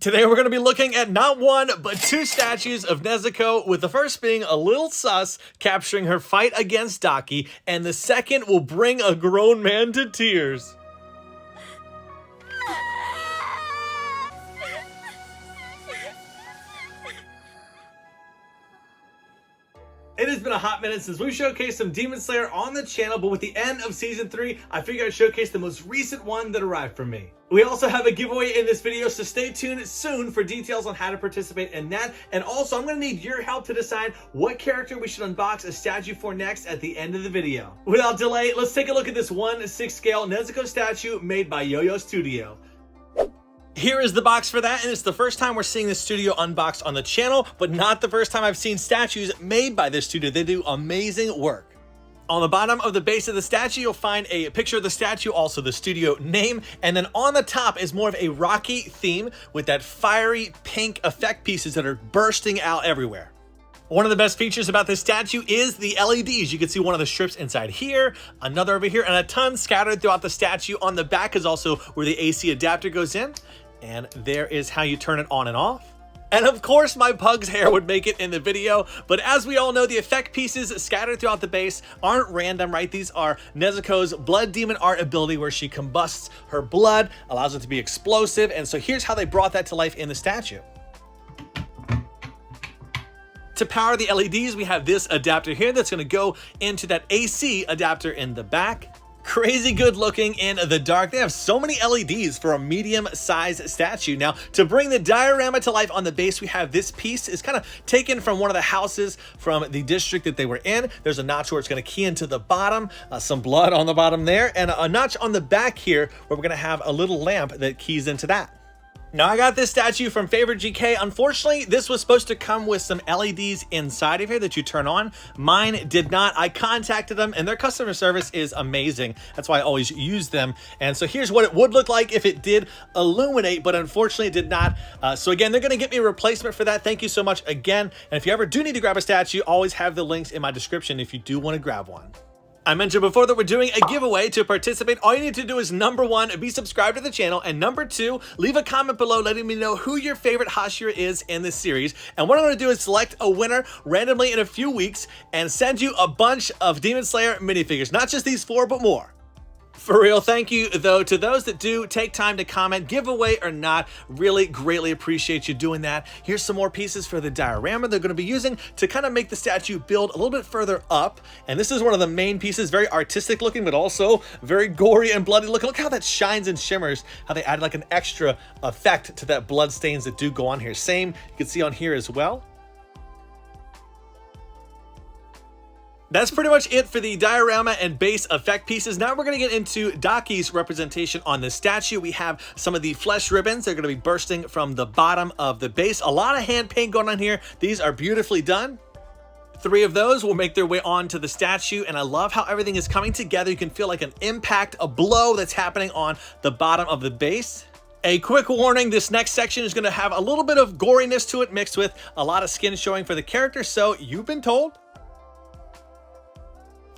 Today we're going to be looking at not one, but two statues of Nezuko, with the first being a little sus, capturing her fight against Daki, and the second will bring a grown man to tears. It has been a hot minute since we showcased some Demon Slayer on the channel, but with the end of Season 3, I figured I'd showcase the most recent one that arrived from me. We also have a giveaway in this video, so stay tuned soon for details on how to participate in that. And also, I'm going to need your help to decide what character we should unbox a statue for next at the end of the video. Without delay, let's take a look at this 1/6 scale Nezuko statue made by YOYO Studio. Here is the box for that, and it's the first time we're seeing this studio unboxed on the channel, but not the first time I've seen statues made by this studio. They do amazing work. On the bottom of the base of the statue, you'll find a picture of the statue, also the studio name, and then on the top is more of a rocky theme with that fiery pink effect pieces that are bursting out everywhere. One of the best features about this statue is the LEDs. You can see one of the strips inside here, another over here, and a ton scattered throughout the statue. On the back is also where the AC adapter goes in. And there is how you turn it on and off. And of course, my pug's hair would make it in the video, but as we all know, the effect pieces scattered throughout the base aren't random, right? These are Nezuko's blood demon art ability, where she combusts her blood, allows it to be explosive, and so here's how they brought that to life in the statue. To power the LEDs, we have this adapter here that's gonna go into that AC adapter in the back. Crazy good looking in the dark. They have so many LEDs for a medium-sized statue. Now, to bring the diorama to life on the base, we have this piece. It's kind of taken from one of the houses from the district that they were in. There's a notch where it's going to key into the bottom, some blood on the bottom there, and a notch on the back here where we're going to have a little lamp that keys into that. Now, I got this statue from Favorite GK. Unfortunately, this was supposed to come with some LEDs inside of here that you turn on. Mine did not. I contacted them, and their customer service is amazing. That's why I always use them. And so here's what it would look like if it did illuminate, but unfortunately it did not. So again, they're going to get me a replacement for that. Thank you so much again. And if you ever do need to grab a statue, always have the links in my description if you do want to grab one. I mentioned before that we're doing a giveaway. To participate, all you need to do is number 1, be subscribed to the channel, and number 2, leave a comment below letting me know who your favorite Hashira is in this series. And what I'm going to do is select a winner randomly in a few weeks and send you a bunch of Demon Slayer minifigures. Not just these 4, but more. For real, thank you, though, to those that do take time to comment, giveaway or not. Really greatly appreciate you doing that. Here's some more pieces for the diorama they're going to be using to kind of make the statue build a little bit further up. And this is one of the main pieces, very artistic looking, but also very gory and bloody looking. Look how that shines and shimmers, how they add like an extra effect to that blood stains that do go on here. Same, you can see on here as well. That's pretty much it for the diorama and base effect pieces. Now we're going to get into Daki's representation on this statue. We have some of the flesh ribbons. They're going to be bursting from the bottom of the base. A lot of hand paint going on here. These are beautifully done. 3 of those will make their way onto the statue, and I love how everything is coming together. You can feel like an impact, a blow that's happening on the bottom of the base. A quick warning, this next section is going to have a little bit of goriness to it, mixed with a lot of skin showing for the character, so you've been told.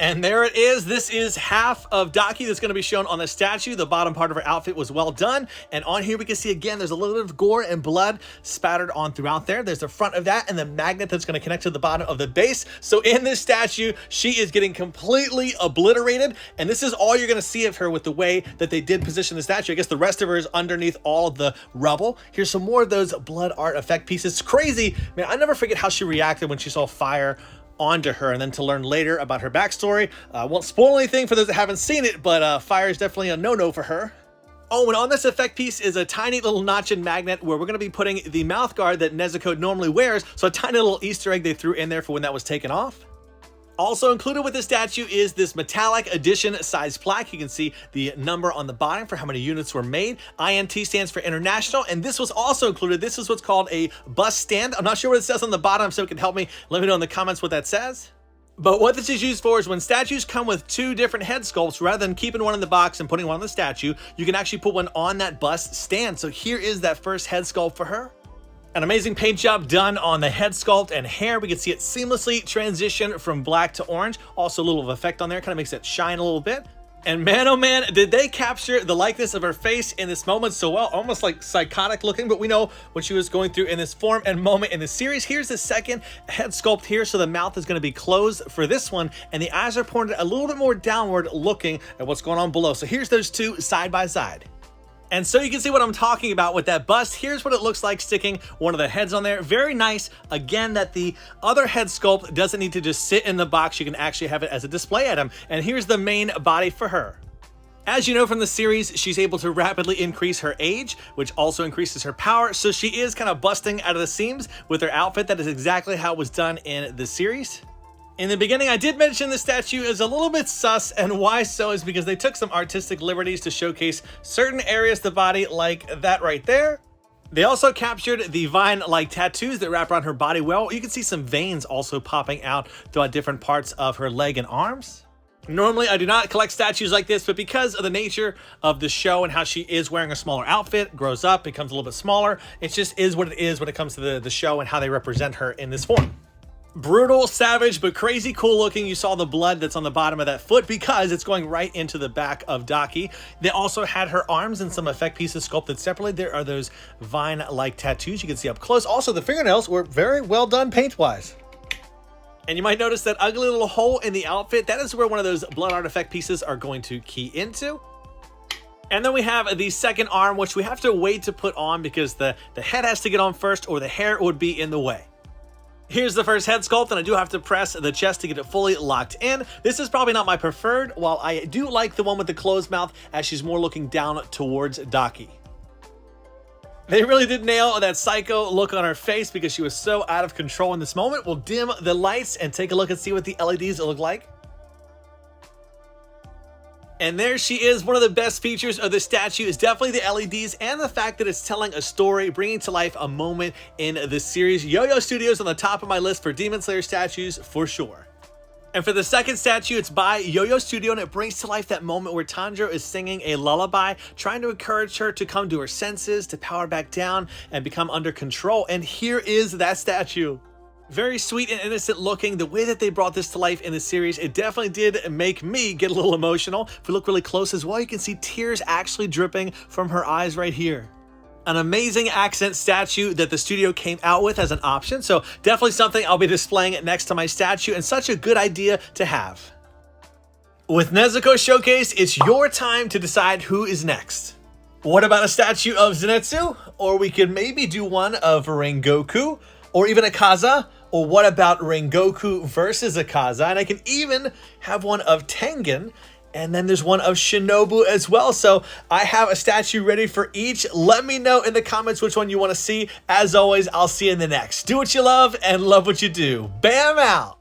And there it is. This is half of Daki that's going to be shown on the statue. The bottom part of her outfit was well done. And on here we can see again, there's a little bit of gore and blood spattered on throughout there. There's the front of that and the magnet that's going to connect to the bottom of the base. So in this statue, she is getting completely obliterated. And this is all you're going to see of her with the way that they did position the statue. I guess the rest of her is underneath all of the rubble. Here's some more of those blood art effect pieces. It's crazy. Man, I never forget how she reacted when she saw fire onto her, and then to learn later about her backstory. I won't spoil anything for those that haven't seen it, but fire is definitely a no-no for her. Oh, and on this effect piece is a tiny little notch and magnet where we're going to be putting the mouth guard that Nezuko normally wears, so a tiny little Easter egg they threw in there for when that was taken off. Also included with the statue is this metallic edition size plaque. You can see the number on the bottom for how many units were made. INT stands for international, and this was also included. This is what's called a bust stand. I'm not sure what it says on the bottom, so it can help me. Let me know in the comments what that says. But what this is used for is when statues come with 2 different head sculpts, rather than keeping one in the box and putting one on the statue, you can actually put one on that bust stand. So here is that first head sculpt for her. An amazing paint job done on the head sculpt and hair. We can see it seamlessly transition from black to orange. Also a little of effect on there, kind of makes it shine a little bit. And man, oh man, did they capture the likeness of her face in this moment so well, almost like psychotic looking, but we know what she was going through in this form and moment in the series. Here's the second head sculpt here, so the mouth is going to be closed for this one, and the eyes are pointed a little bit more downward looking at what's going on below. So here's those two side by side. And so you can see what I'm talking about with that bust. Here's what it looks like sticking one of the heads on there. Very nice. Again, that the other head sculpt doesn't need to just sit in the box. You can actually have it as a display item. And here's the main body for her. As you know from the series, she's able to rapidly increase her age, which also increases her power. So she is kind of busting out of the seams with her outfit. That is exactly how it was done in the series. In the beginning, I did mention the statue is a little bit sus, and why so is because they took some artistic liberties to showcase certain areas of the body, like that right there. They also captured the vine-like tattoos that wrap around her body well. You can see some veins also popping out throughout different parts of her leg and arms. Normally, I do not collect statues like this, but because of the nature of the show and how she is wearing a smaller outfit, grows up, becomes a little bit smaller, it just is what it is when it comes to the show and how they represent her in this form. Brutal, savage, but crazy cool looking. You saw the blood that's on the bottom of that foot because it's going right into the back of Daki. They also had her arms and some effect pieces sculpted separately. There are those vine-like tattoos you can see up close. Also, the fingernails were very well done paint-wise. And you might notice that ugly little hole in the outfit. That is where one of those blood art effect pieces are going to key into. And then we have the second arm, which we have to wait to put on because the head has to get on first or the hair would be in the way. Here's the first head sculpt, and I do have to press the chest to get it fully locked in. This is probably not my preferred, while I do like the one with the closed mouth as she's more looking down towards Daki. They really did nail that psycho look on her face because she was so out of control in this moment. We'll dim the lights and take a look and see what the LEDs look like. And there she is. One of the best features of the statue is definitely the LEDs and the fact that it's telling a story, bringing to life a moment in the series. YOYO Studios on the top of my list for Demon Slayer statues for sure. And for the second statue, it's by YOYO Studio, and it brings to life that moment where Tanjiro is singing a lullaby, trying to encourage her to come to her senses, to power back down and become under control. And here is that statue. Very sweet and innocent looking. The way that they brought this to life in the series, it definitely did make me get a little emotional. If we look really close as well, you can see tears actually dripping from her eyes right here. An amazing accent statue that the studio came out with as an option. So definitely something I'll be displaying next to my statue, and such a good idea to have. With Nezuko Showcase, it's your time to decide who is next. What about a statue of Zenitsu? Or we could maybe do one of Rengoku, or even Akaza. Or what about Rengoku versus Akaza? And I can even have one of Tengen, and then there's one of Shinobu as well. So I have a statue ready for each. Let me know in the comments which one you want to see. As always, I'll see you in the next. Do what you love and love what you do. Bam out!